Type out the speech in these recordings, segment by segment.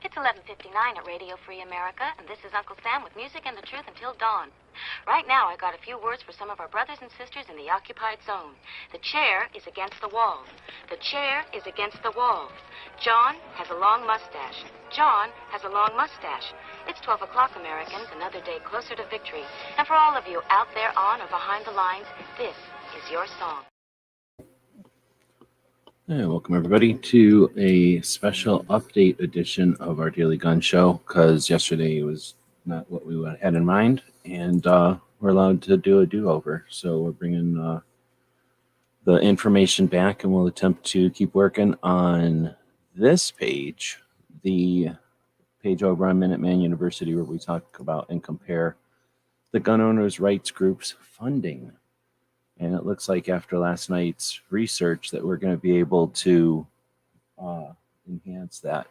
It's 11:59 at Radio Free America, and this is Uncle Sam with music and the truth until dawn. Right now, I got a few words for some of our brothers and sisters in the occupied zone. The chair is against the wall. The chair is against the wall. John has a long mustache. John has a long mustache. It's 12 o'clock, Americans, another day closer to victory. And for all of you out there on or behind the lines, this is your song. Hey, welcome everybody to a special update edition of our Daily Gun Show, because yesterday was not what we had in mind, and we're allowed to do a do-over. So we're bringing the information back, and we'll attempt to keep working on this page, the page over on Minuteman University, where we talk about and compare the gun owners' rights group's funding. And it looks like after last night's research that we're going to be able to enhance that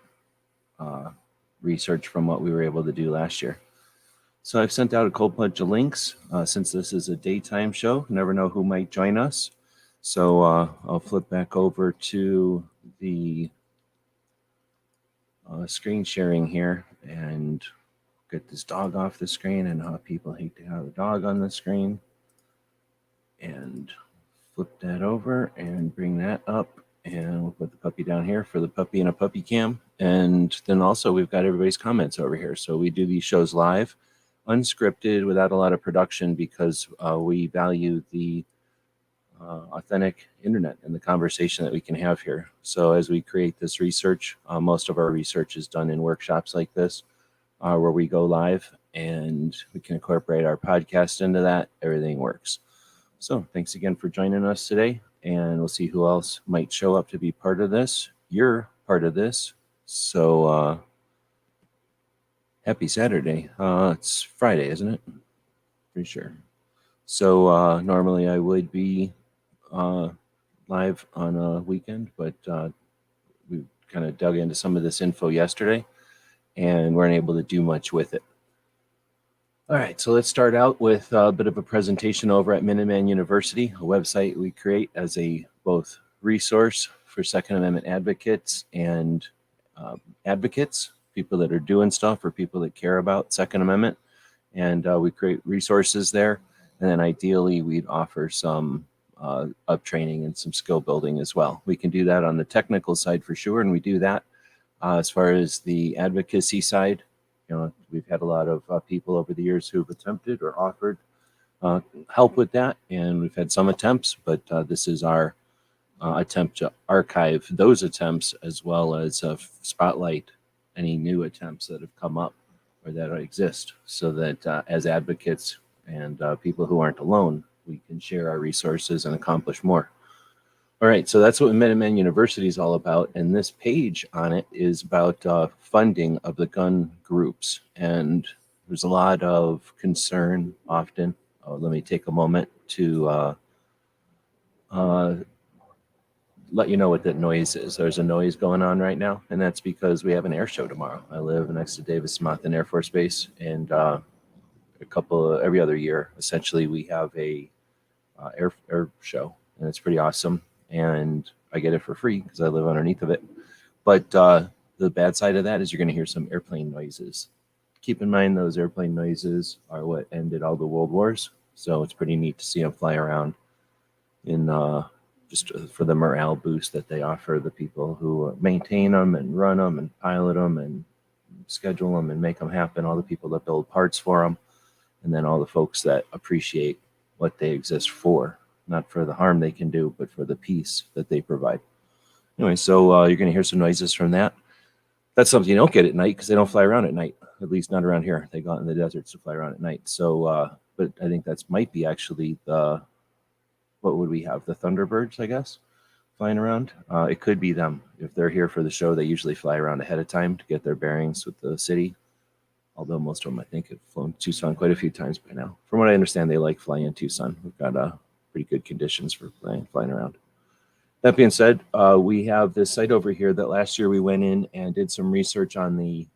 research from what we were able to do last year. So I've sent out a whole bunch of links since this is a daytime show. You never know who might join us. So I'll flip back over to the screen sharing here and get this dog off the screen, and how people hate to have a dog on the screen. And flip that over and bring that up, and we'll put the puppy down here for the puppy and a puppy cam. And then also we've got everybody's comments over here. So we do these shows live, unscripted, without a lot of production, because we value the authentic internet and the conversation that we can have here. So as we create this research, most of our research is done in workshops like this, where we go live and we can incorporate our podcast into that. Everything works. So thanks again for joining us today, and we'll see who else might show up to be part of this. You're part of this. So happy Saturday. It's Friday, isn't it? Pretty sure. So normally I would be live on a weekend, but we kind of dug into some of this info yesterday and weren't able to do much with it. All right, so let's start out with a bit of a presentation over at Minuteman University, a website we create as a both resource for Second Amendment advocates and advocates, people that are doing stuff or people that care about Second Amendment. And we create resources there. And then ideally, we'd offer some up training and some skill building as well. We can do that on the technical side for sure, and we do that. As far as the advocacy side, you know, we've had a lot of people over the years who've attempted or offered help with that, and we've had some attempts, but this is our attempt to archive those attempts, as well as spotlight any new attempts that have come up or that exist, so that as advocates and people who aren't alone, we can share our resources and accomplish more. All right, so that's what Minuteman University is all about, and this page on it is about funding of the gun groups. And there's a lot of concern often. Let me take a moment to let you know what that noise is. There's a noise going on right now, and that's because we have an air show tomorrow. I live next to Davis-Monthan Air Force Base, and every other year, essentially, we have a air show, and it's pretty awesome. And I get it for free because I live underneath of it. But the bad side of that is you're going to hear some airplane noises. Keep in mind those airplane noises are what ended all the world wars, so it's pretty neat to see them fly around in just for the morale boost that they offer the people who maintain them and run them and pilot them and schedule them and make them happen, all the people that build parts for them, and then all the folks that appreciate what they exist for, not for the harm they can do, but for the peace that they provide. Anyway, so you're going to hear some noises from that. That's something you don't get at night because they don't fly around at night, at least not around here. They go out in the deserts to fly around at night. So, but I think that's might be actually what would we have? The Thunderbirds, I guess, flying around. It could be them. If they're here for the show, they usually fly around ahead of time to get their bearings with the city. Although most of them, I think, have flown Tucson quite a few times by now. From what I understand, they like flying in Tucson. We've got pretty good conditions for flying around. That being said, we have this site over here that last year we went in and did some research on the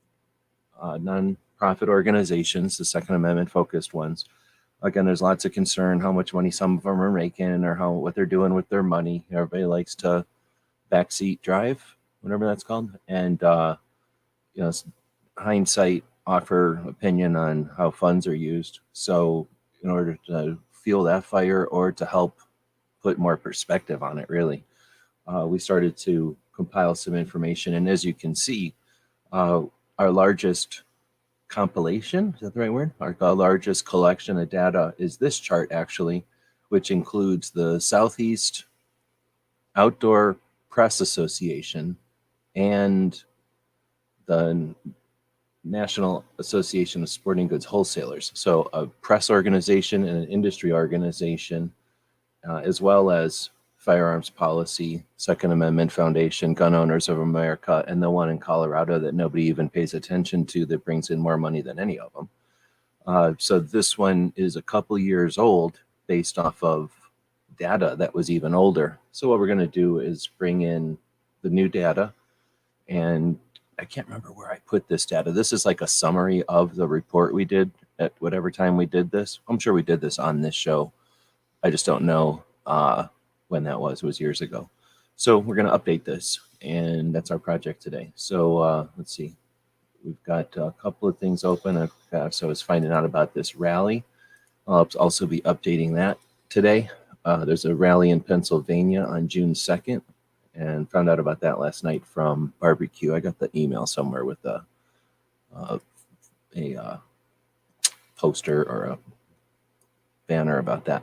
nonprofit organizations, the Second Amendment focused ones. Again, there's lots of concern how much money some of them are making or what they're doing with their money. Everybody likes to backseat drive, whatever that's called, and hindsight offer opinion on how funds are used. So in order to fuel that fire or to help put more perspective on it, really, we started to compile some information. And as you can see, our largest compilation, is that the right word? Our largest collection of data is this chart, actually, which includes the Southeast Outdoor Press Association and the National Association of Sporting Goods Wholesalers. So a press organization and an industry organization, as well as Firearms Policy, Second Amendment Foundation, Gun Owners of America, and the one in Colorado that nobody even pays attention to that brings in more money than any of them. So this one is a couple years old based off of data that was even older. So what we're going to do is bring in the new data, and I can't remember where I put this data. This is like a summary of the report we did at whatever time we did this. I'm sure we did this on this show. I just don't know when that was. It was years ago. So we're going to update this, and that's our project today. So let's see. We've got a couple of things open. So I was finding out about this rally. I'll also be updating that today. There's a rally in Pennsylvania on June 2nd, and found out about that last night from Barbecue. I got the email somewhere with a poster or a banner about that.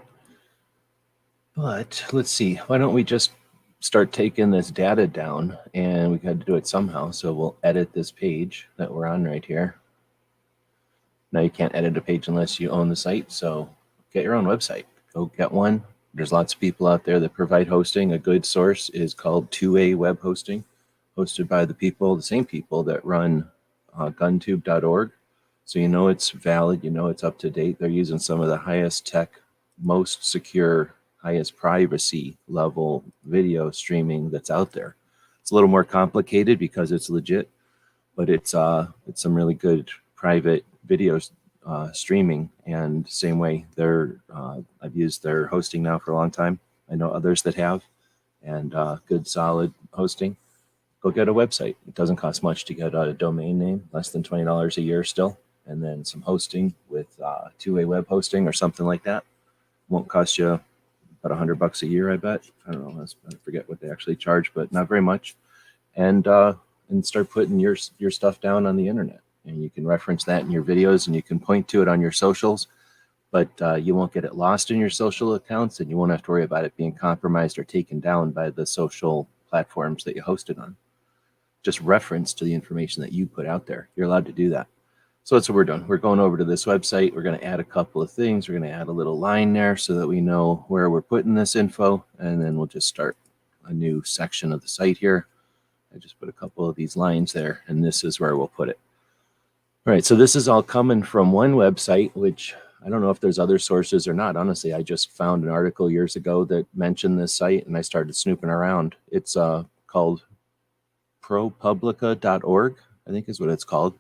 But let's see, why don't we just start taking this data down, and we got to do it somehow. So we'll edit this page that we're on right here. Now you can't edit a page unless you own the site. So get your own website, go get one. There's lots of people out there that provide hosting. A good source is called 2A Web Hosting, hosted by the same people that run guntube.org. So you know it's valid, you know it's up to date. They're using some of the highest tech, most secure, highest privacy level video streaming that's out there. It's a little more complicated because it's legit, but it's some really good private videos streaming. And same way, I've used their hosting now for a long time. I know others that have, and good solid hosting. Go get a website. It doesn't cost much to get a domain name, less than $20 a year still, and then some hosting with 2A web hosting or something like that. Won't cost you about $100 a year, I bet. I don't know. I forget what they actually charge, but not very much. And start putting your stuff down on the internet. And you can reference that in your videos, and you can point to it on your socials, but you won't get it lost in your social accounts, and you won't have to worry about it being compromised or taken down by the social platforms that you host it on. Just reference to the information that you put out there. You're allowed to do that. So that's what we're doing. We're going over to this website. We're going to add a couple of things. We're going to add a little line there so that we know where we're putting this info, and then we'll just start a new section of the site here. I just put a couple of these lines there, and this is where we'll put it. All right, so this is all coming from one website, which I don't know if there's other sources or not. Honestly, I just found an article years ago that mentioned this site, and I started snooping around. It's called propublica.org, I think is what it's called.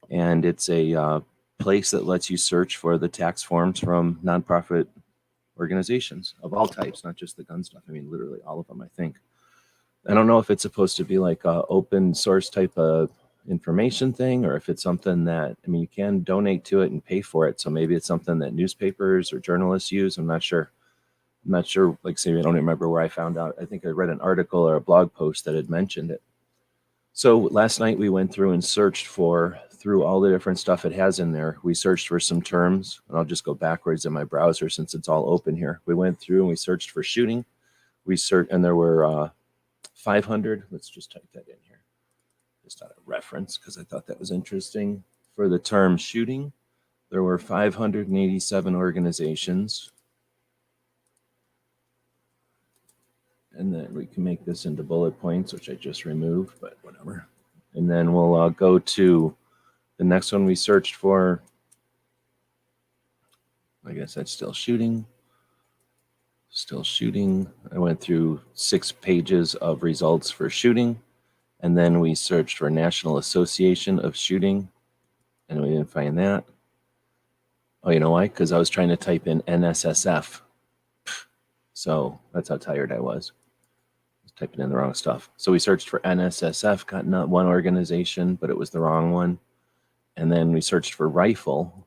And it's a place that lets you search for the tax forms from nonprofit organizations of all types, not just the gun stuff. I mean, literally all of them, I think. I don't know if it's supposed to be like a open source type of information thing, or if it's something that, I mean, you can donate to it and pay for it. So maybe it's something that newspapers or journalists use. I'm not sure. I'm not sure. Like, say, I don't remember where I found out. I think I read an article or a blog post that had mentioned it. So last night we went through and searched through all the different stuff it has in there. We searched for some terms, and I'll just go backwards in my browser since it's all open here. We went through and we searched for shooting. We searched, and there were 500. Let's just type that in here, just out of reference, because I thought that was interesting. For the term shooting, there were 587 organizations. And then we can make this into bullet points, which I just removed, but whatever. And then we'll go to the next one we searched for. I guess that's still shooting. Still shooting. I went through 6 pages of results for shooting. And then we searched for National Association of Shooting. And we didn't find that. Oh, you know why? Because I was trying to type in NSSF. So that's how tired I was. Typing in the wrong stuff. So we searched for NSSF, got not one organization, but it was the wrong one. And then we searched for rifle.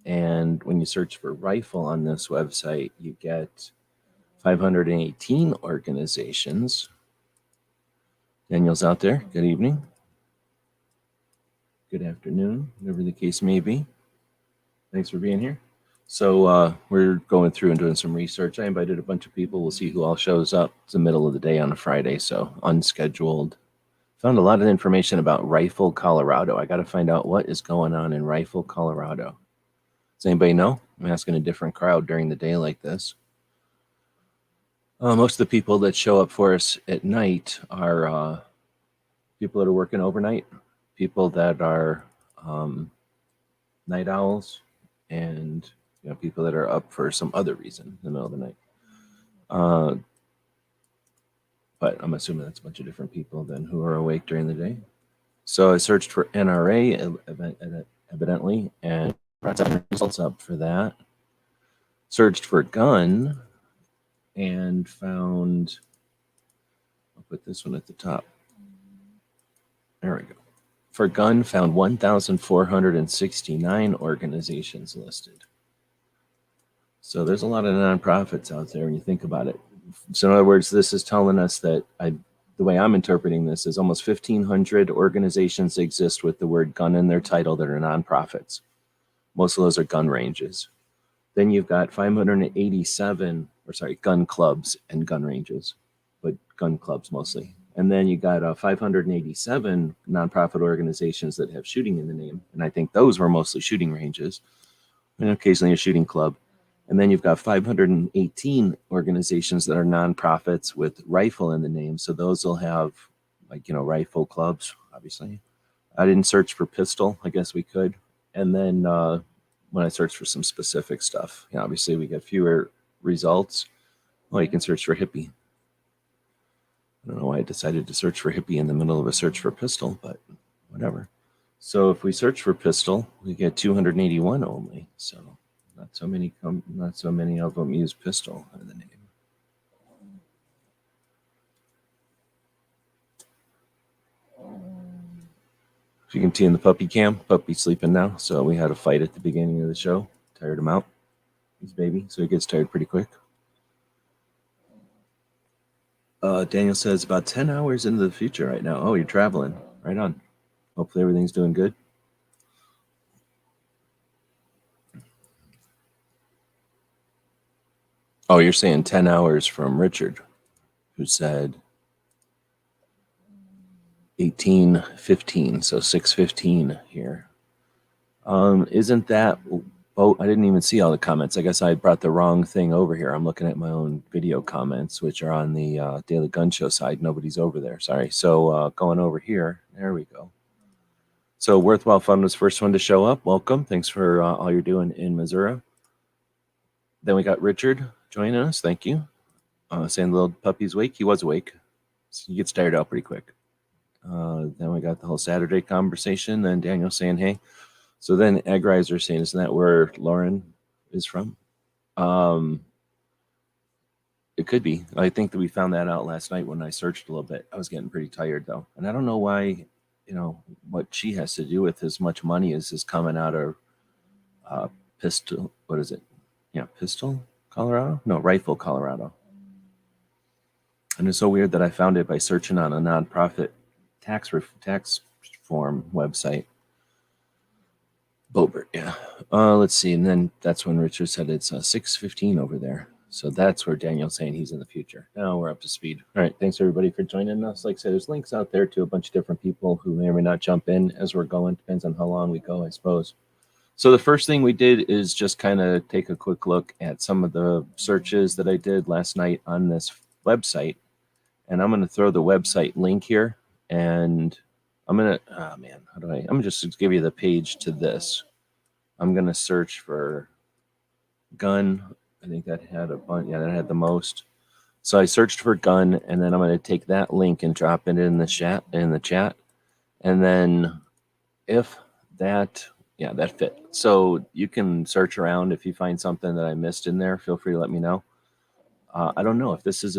And when you search for rifle on this website, you get 518 organizations. Daniel's out there. Good evening. Good afternoon, whatever the case may be. Thanks for being here. So we're going through and doing some research. I invited a bunch of people. We'll see who all shows up. It's the middle of the day on a Friday, so unscheduled. Found a lot of information about Rifle, Colorado. I got to find out what is going on in Rifle, Colorado. Does anybody know? I'm asking a different crowd during the day like this. Most of the people that show up for us at night are people that are working overnight, people that are night owls, and people that are up for some other reason in the middle of the night. But I'm assuming that's a bunch of different people then who are awake during the day. So I searched for NRA evidently, and brought some results up for that. Searched for gun and found, I'll put this one at the top. There we go. For gun, found 1,469 organizations listed. So there's a lot of nonprofits out there when you think about it. So in other words, this is telling us that the way I'm interpreting this is almost 1,500 organizations exist with the word gun in their title that are nonprofits. Most of those are gun ranges. Then you've got 587, gun clubs and gun ranges, but gun clubs mostly. And then you got 587 nonprofit organizations that have shooting in the name. And I think those were mostly shooting ranges and occasionally a shooting club. And then you've got 518 organizations that are nonprofits with rifle in the name. So those will have rifle clubs, obviously. I didn't search for pistol. I guess we could. And then when I searched for some specific stuff, obviously we get fewer results. Well, you can search for hippie. I don't know why I decided to search for hippie in the middle of a search for pistol, but whatever. So if we search for pistol, we get 281 only. So not so many of them use pistol in the name. If you can see in the puppy cam, puppy's sleeping now. So we had a fight at the beginning of the show. Tired him out. He's a baby, so he gets tired pretty quick. Daniel says about 10 hours into the future right now. Oh, you're traveling. Right on. Hopefully everything's doing good. Oh, you're saying 10 hours from Richard, who said 18:15, so 6:15 here. Isn't that... Oh, I didn't even see all the comments. I guess I brought the wrong thing over here. I'm looking at my own video comments, which are on the Daily Gun Show side. Nobody's over there. Sorry. So going over here. There we go. So Worthwhile Fun was first one to show up. Welcome. Thanks for all you're doing in Missouri. Then we got Richard joining us. Thank you. Saying the little puppy's awake. He was awake. So he gets tired out pretty quick. Then we got the whole Saturday conversation. Then Daniel saying, hey. So then Egg Riser saying, isn't that where Lauren is from? It could be. I think that we found that out last night when I searched a little bit. I was getting pretty tired though. And I don't know why, what she has to do with as much money as is coming out of Pistol. What is it? Yeah, Pistol, Colorado? No, Rifle, Colorado. And it's so weird that I found it by searching on a nonprofit tax form website. Bobert, yeah. Let's see. And then that's when Richard said it's 6:15 over there. So that's where Daniel's saying he's in the future. Now we're up to speed. All right. Thanks, everybody, for joining us. Like I said, there's links out there to a bunch of different people who may or may not jump in as we're going. Depends on how long we go, I suppose. So the first thing we did is just kind of take a quick look at some of the searches that I did last night on this website. And I'm going to throw the website link here. And I'm going to, I'm going to just give you the page to this. I'm going to search for gun. I think that had a bunch. Yeah, that had the most. So I searched for gun, and then I'm going to take that link and drop it in the chat. And then if that, yeah, that fit. So you can search around. If you find something that I missed in there, feel free to let me know. I don't know if there's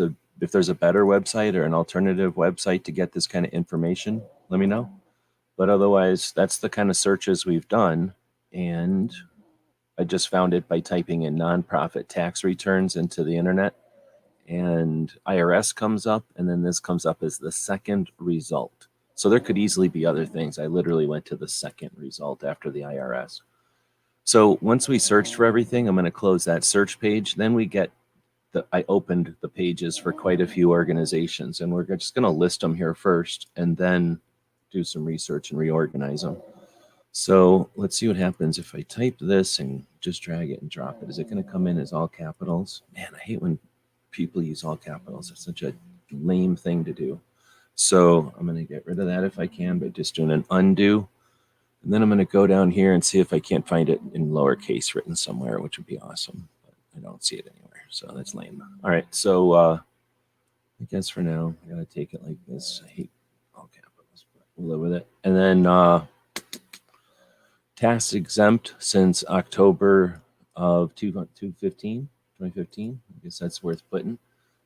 a better website or an alternative website to get this kind of information. Let me know. But otherwise, that's the kind of searches we've done. And I just found it by typing in nonprofit tax returns into the internet, and IRS comes up, and then this comes up as the second result. So there could easily be other things. I literally went to the second result after the IRS. So once we searched for everything, I'm going to close that search page. Then I opened the pages for quite a few organizations, and we're just going to list them here first and then do some research and reorganize them. So let's see what happens if I type this and just drag it and drop it. Is it going to come in as all capitals? Man, I hate when people use all capitals. It's such a lame thing to do. So I'm going to get rid of that if I can by just doing an undo. And then I'm going to go down here and see if I can't find it in lowercase written somewhere, which would be awesome. But I don't see it anywhere. So that's lame. All right. So I guess for now, I got to take it like this. I hate all capitals, but we'll live with it. And then tax exempt since October of 2015. I guess that's worth putting.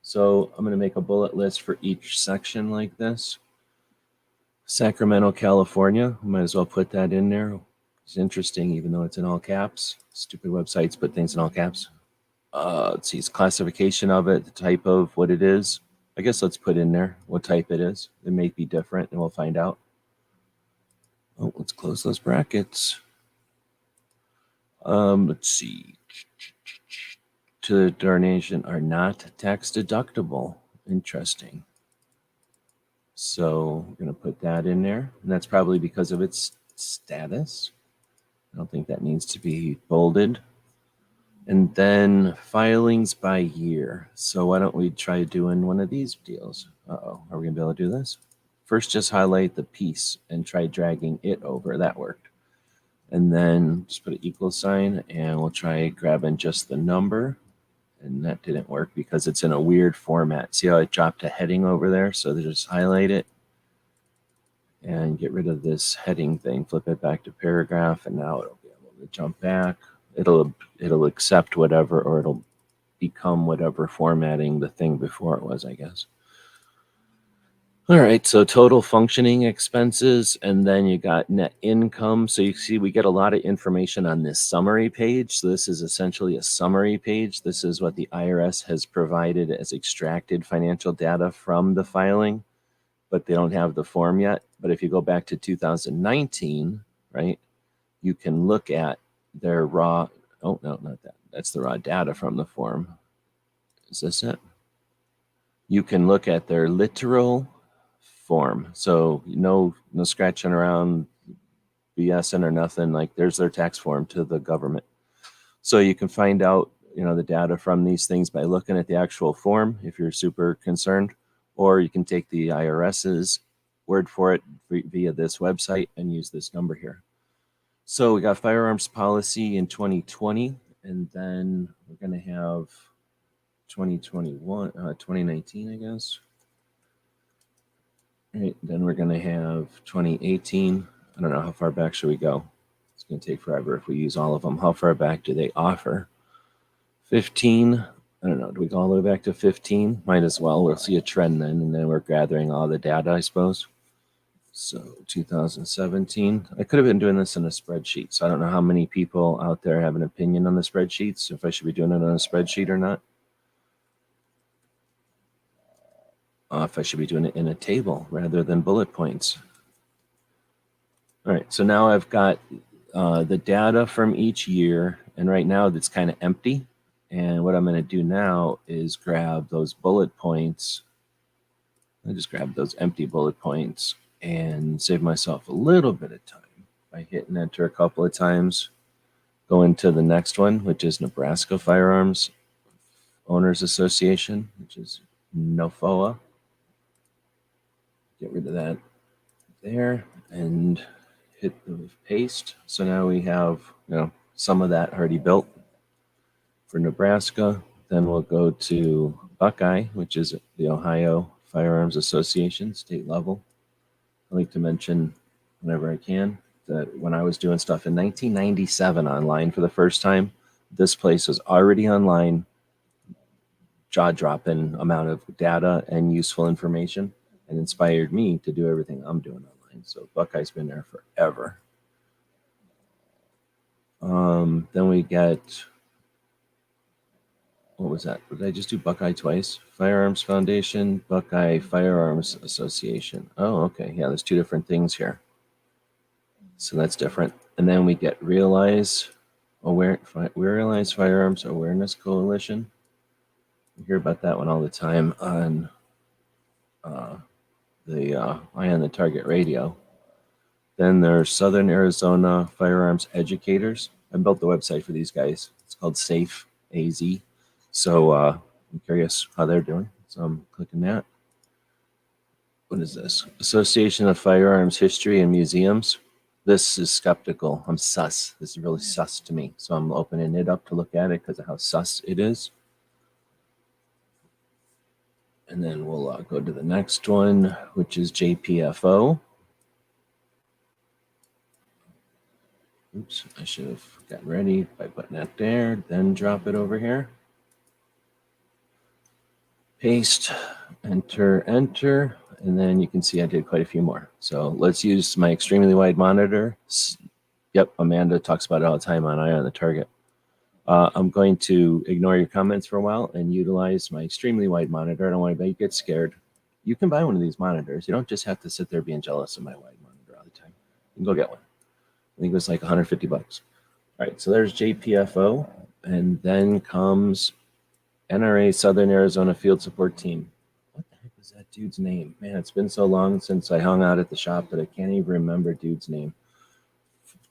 So I'm going to make a bullet list for each section like this. Sacramento, California. I might as well put that in there. It's interesting, even though it's in all caps. Stupid websites put things in all caps. Let's see, it's classification of it, the type of what it is. I guess let's put in there what type it is. It may be different, and we'll find out. Oh, let's close those brackets. Let's see. To the donation are not tax deductible. Interesting. So we're going to put that in there. And that's probably because of its status. I don't think that needs to be bolded. And then filings by year. So why don't we try doing one of these deals? Uh-oh, are we going to be able to do this? First, just highlight the piece and try dragging it over. That worked. And then just put an equal sign, and we'll try grabbing just the number. And that didn't work because it's in a weird format. See how I dropped a heading over there? So just highlight it and get rid of this heading thing. Flip it back to paragraph, and now it'll be able to jump back. It'll accept whatever, or it'll become whatever formatting the thing before it was, I guess. All right, so total functioning expenses, and then you got net income. So you see we get a lot of information on this summary page. So this is essentially a summary page. This is what the IRS has provided as extracted financial data from the filing, but they don't have the form yet. But if you go back to 2019, right, you can look at their raw, oh, no, not that. That's the raw data from the form. Is this it? You can look at their literal form. So no scratching around, BSing or nothing. Like there's their tax form to the government. So you can find out, the data from these things by looking at the actual form if you're super concerned, or you can take the IRS's word for it via this website and use this number here. So we got firearms policy in 2020, and then we're going to have 2019, I guess. Right, then we're going to have 2018. I don't know, how far back should we go? It's going to take forever if we use all of them. How far back do they offer? 15. I don't know. Do we go all the way back to 15? Might as well. We'll see a trend then, and then we're gathering all the data, I suppose. So 2017. I could have been doing this in a spreadsheet, so I don't know how many people out there have an opinion on the spreadsheets, if I should be doing it on a spreadsheet or not. If I should be doing it in a table rather than bullet points. All right, so now I've got the data from each year, and right now it's kind of empty. And what I'm going to do now is grab those bullet points. I just grab those empty bullet points and save myself a little bit of time by hitting enter a couple of times. Go into the next one, which is Nebraska Firearms Owners Association, which is NOFOA. Get rid of that there and hit the paste. So now we have, some of that already built for Nebraska. Then we'll go to Buckeye, which is the Ohio Firearms Association, state level. I like to mention whenever I can that when I was doing stuff in 1997 online for the first time, this place was already online, jaw-dropping amount of data and useful information, and inspired me to do everything I'm doing online. So Buckeye's been there forever. Then we get, what was that? Did I just do Buckeye twice? Firearms Foundation, Buckeye Firearms Association. Oh, okay. Yeah, there's two different things here. So that's different. And then we get Realize Firearms Awareness Coalition. We hear about that one all the time on the Eye on the Target radio. Then there's Southern Arizona Firearms Educators. I built the website for these guys. It's called Safe AZ. So I'm curious how they're doing. So I'm clicking that. What is this? Association of Firearms History and Museums. This is skeptical. I'm sus. This is really sus to me. So I'm opening it up to look at it because of how sus it is. And then we'll go to the next one, which is JPFO. Oops, I should have gotten ready by putting that there, then drop it over here. Paste, enter, enter, and then you can see I did quite a few more. So let's use my extremely wide monitor. Yep, Amanda talks about it all the time on Eye on the Target. I'm going to ignore your comments for a while and utilize my extremely wide monitor. I don't want anybody to get scared. You can buy one of these monitors. You don't just have to sit there being jealous of my wide monitor all the time. You can go get one. I think it was like 150 bucks. All right, so there's JPFO, and then comes NRA Southern Arizona Field Support Team. What the heck was that dude's name? Man, it's been so long since I hung out at the shop that I can't even remember dude's name.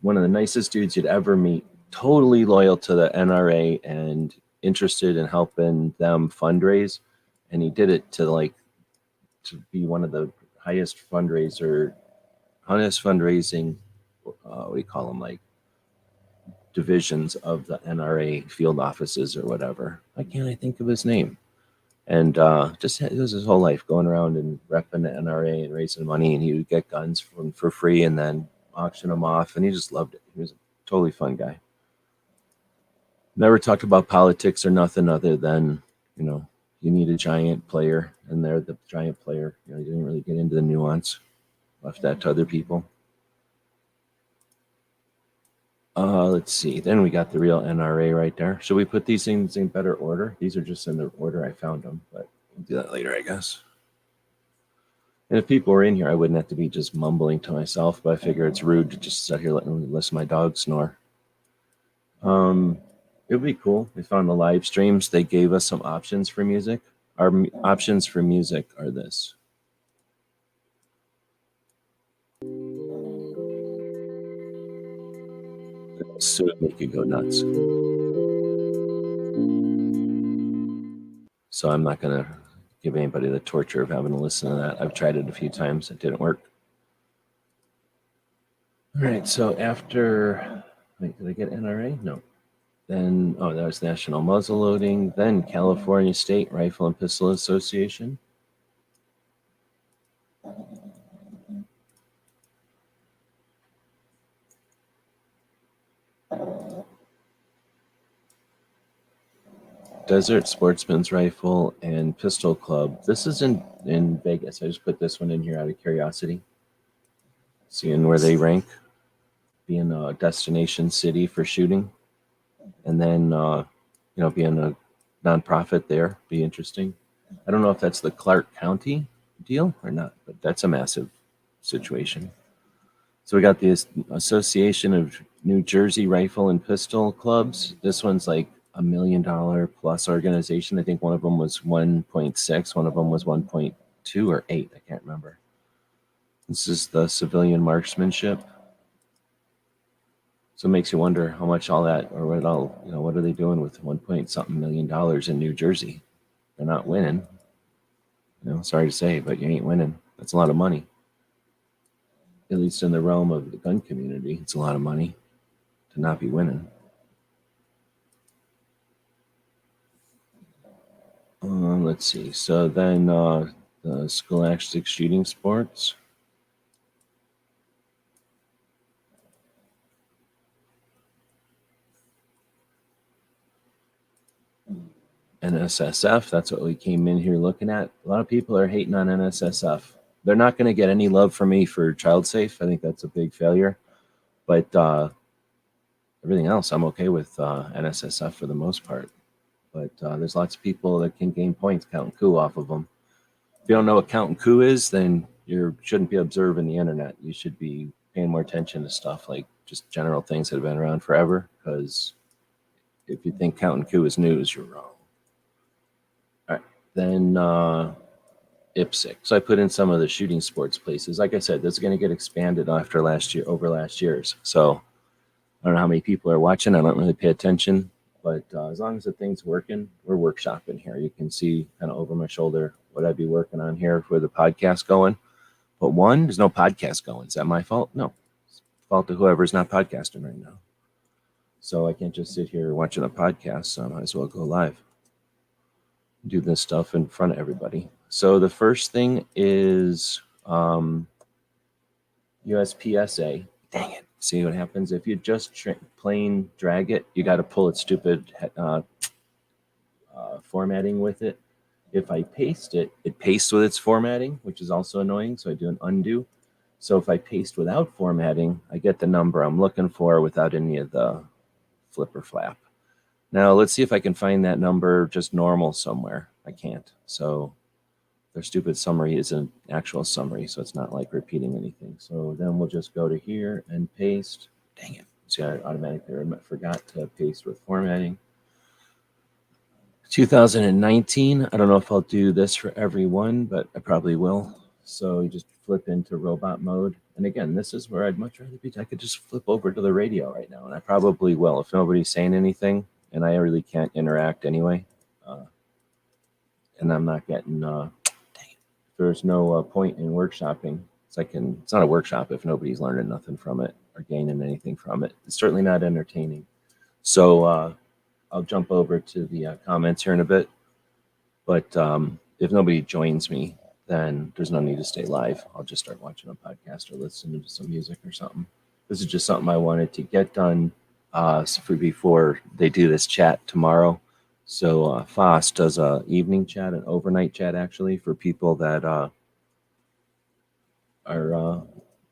One of the nicest dudes you'd ever meet, totally loyal to the NRA and interested in helping them fundraise. And he did it to be one of the highest fundraising, what do you call them, like divisions of the NRA field offices or whatever. Why can't I think of his name? And just it was his whole life going around and repping the NRA and raising money, and he would get guns for free and then auction them off, and he just loved it. He was a totally fun guy. Never talked about politics or nothing other than, you need a giant player, and they're the giant player. He didn't really get into the nuance. Left that to other people. Let's see. Then we got the real NRA right there. Should we put these things in better order? These are just in the order I found them, but we'll do that later, I guess. And if people were in here, I wouldn't have to be just mumbling to myself, but I figure it's rude to just sit here letting listen to my dog snore. It would be cool if on the live streams they gave us some options for music. Our options for music are this. So it make you go nuts. So I'm not going to give anybody the torture of having to listen to that. I've tried it a few times. It didn't work. All right, so after, wait, did I get NRA? No. Then, that was National Muzzleloading. Then California State Rifle and Pistol Association. Desert Sportsman's Rifle and Pistol Club. This is in Vegas. I just put this one in here out of curiosity. Seeing where they rank. Being a destination city for shooting. And then, being a nonprofit there. Be interesting. I don't know if that's the Clark County deal or not, but that's a massive situation. So we got the Association of New Jersey Rifle and Pistol Clubs. This one's like $1 million plus organization. I think one of them was 1.6, one of them was 1.2 or 8. I can't remember. This is the civilian marksmanship. So it makes you wonder how much all that, or what are they doing with 1 million in New Jersey? They're not winning. Sorry to say, but you ain't winning. That's a lot of money. At least in the realm of the gun community, it's a lot of money to not be winning. Let's see. So then the Scholastic Shooting Sports. NSSF, that's what we came in here looking at. A lot of people are hating on NSSF. They're not going to get any love from me for child safe. I think that's a big failure. But everything else, I'm okay with NSSF for the most part. But there's lots of people that can gain points, count and coup off of them. If you don't know what count and coup is, then you shouldn't be observing the internet. You should be paying more attention to stuff like just general things that have been around forever. Because if you think count and coup is news, you're wrong. All right. Then IPSC. So I put in some of the shooting sports places. Like I said, this is going to get expanded over last year's. So I don't know how many people are watching. I don't really pay attention. But as long as the thing's working, we're workshopping here. You can see kind of over my shoulder what I'd be working on here for the podcast going. But there's no podcast going. Is that my fault? No. It's the fault of whoever's not podcasting right now. So I can't just sit here watching a podcast. So I might as well go live. Do this stuff in front of everybody. So the first thing is USPSA. Dang it. See what happens if you just plain drag it. You got to pull its stupid formatting with it. If I paste it, it pastes with its formatting, which is also annoying. So I do an undo. So if I paste without formatting, I get the number I'm looking for without any of the flip or flap. Now let's see if I can find that number just normal somewhere. I can't. So their stupid summary is an actual summary, so it's not like repeating anything. So then we'll just go to here and paste. Dang it. See, I automatically forgot to paste with formatting. 2019. I don't know if I'll do this for everyone, but I probably will. So you just flip into robot mode. And again, this is where I'd much rather be. I could just flip over to the radio right now, and I probably will. If nobody's saying anything, and I really can't interact anyway, and I'm not getting, there's no point in workshopping. It's not a workshop if nobody's learning nothing from it or gaining anything from it. It's certainly not entertaining. So I'll jump over to the comments here in a bit. But if nobody joins me, then there's no need to stay live. I'll just start watching a podcast or listening to some music or something. This is just something I wanted to get done before they do this chat tomorrow. So FOSS does a evening chat, an overnight chat actually, for people that are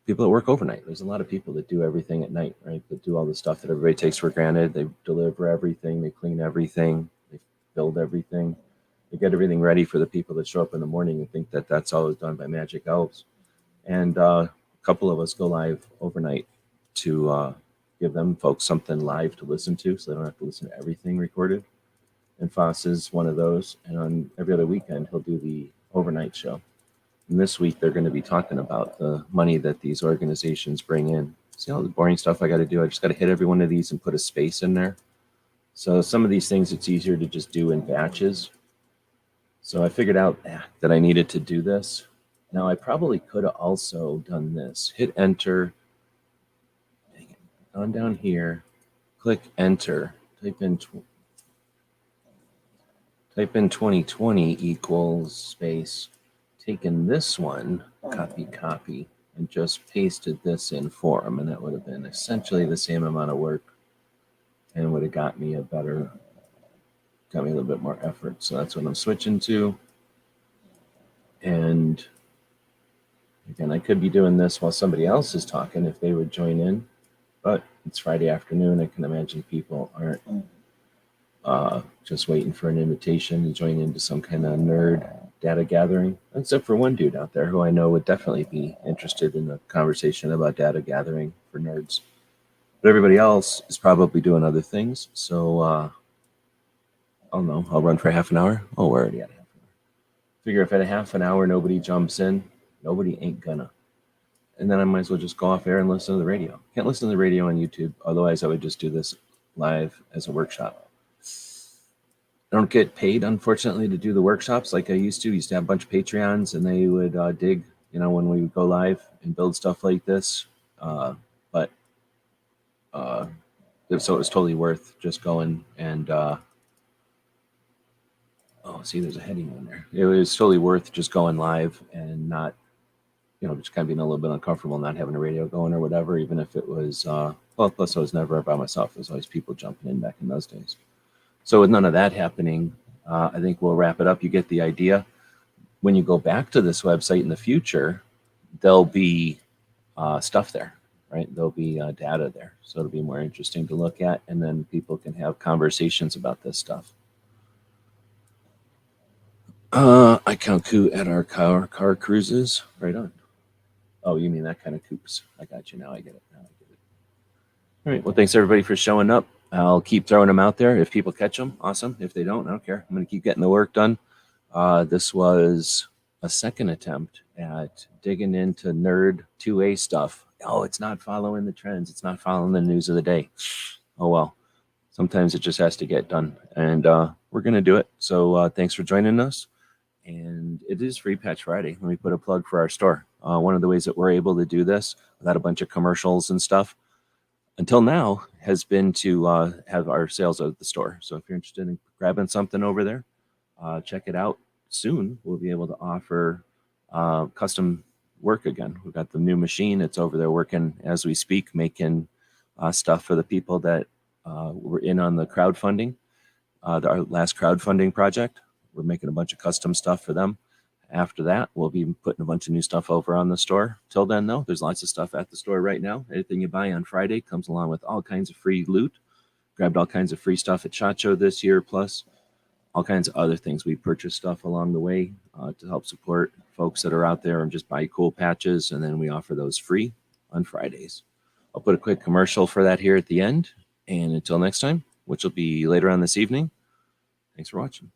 people that work overnight. There's a lot of people that do everything at night, right? That do all the stuff that everybody takes for granted. They deliver everything, they clean everything, they build everything, they get everything ready for the people that show up in the morning and think that that's always done by magic elves. And a couple of us go live overnight to give them folks something live to listen to, so they don't have to listen to everything recorded. And Foss is one of those. And on every other weekend, he'll do the overnight show. And this week, they're going to be talking about the money that these organizations bring in. See all the boring stuff I got to do? I just got to hit every one of these and put a space in there. So some of these things, it's easier to just do in batches. So I figured out that I needed to do this. Now I probably could have also done this. Hit enter, on down here, click enter, type in 2020 equals space, taken this one, copy, and just pasted this in for them, and that would have been essentially the same amount of work and would have got me a little bit more effort. So that's what I'm switching to. And again, I could be doing this while somebody else is talking if they would join in, but it's Friday afternoon. I can imagine people aren't just waiting for an invitation to join into some kind of nerd data gathering, except for one dude out there who I know would definitely be interested in a conversation about data gathering for nerds. But everybody else is probably doing other things. So I don't know. I'll run for half an hour. Oh, we're already at half an hour. Figure if at a half an hour nobody jumps in, nobody ain't gonna. And then I might as well just go off air and listen to the radio. Can't listen to the radio on YouTube. Otherwise, I would just do this live as a workshop. I don't get paid, unfortunately, to do the workshops like I used to. I used to have a bunch of Patreons, and they would dig, when we would go live and build stuff like this. So it was totally worth just going and there's a heading in there. It was totally worth just going live and not, just kind of being a little bit uncomfortable, not having a radio going or whatever, even if it was, plus I was never by myself. There was always people jumping in back in those days. So with none of that happening, I think we'll wrap it up. You get the idea. When you go back to this website in the future, there'll be stuff there, right? There'll be data there. So it'll be more interesting to look at, and then people can have conversations about this stuff. I count coup at our car cruises. Right on. Oh, you mean that kind of coops. I got you. Now I get it. All right. Well, thanks everybody for showing up. I'll keep throwing them out there. If people catch them, awesome. If they don't, I don't care. I'm going to keep getting the work done. This was a second attempt at digging into nerd 2A stuff. Oh, it's not following the trends. It's not following the news of the day. Oh, well. Sometimes it just has to get done. And we're going to do it. So thanks for joining us. And it is Free Patch Friday. Let me put a plug for our store. One of the ways that we're able to do this without a bunch of commercials and stuff until now has been to have our sales at the store. So if you're interested in grabbing something over there, check it out. Soon we'll be able to offer custom work again. We've got the new machine. It's over there working as we speak, making stuff for the people that were in on the crowdfunding, our last crowdfunding project. We're making a bunch of custom stuff for them. After that, we'll be putting a bunch of new stuff over on the store. Till then, though, there's lots of stuff at the store right now. Anything you buy on Friday comes along with all kinds of free loot. Grabbed all kinds of free stuff at SHOT Show this year, plus all kinds of other things. We purchase stuff along the way to help support folks that are out there and just buy cool patches, and then we offer those free on Fridays. I'll put a quick commercial for that here at the end. And until next time, which will be later on this evening, thanks for watching.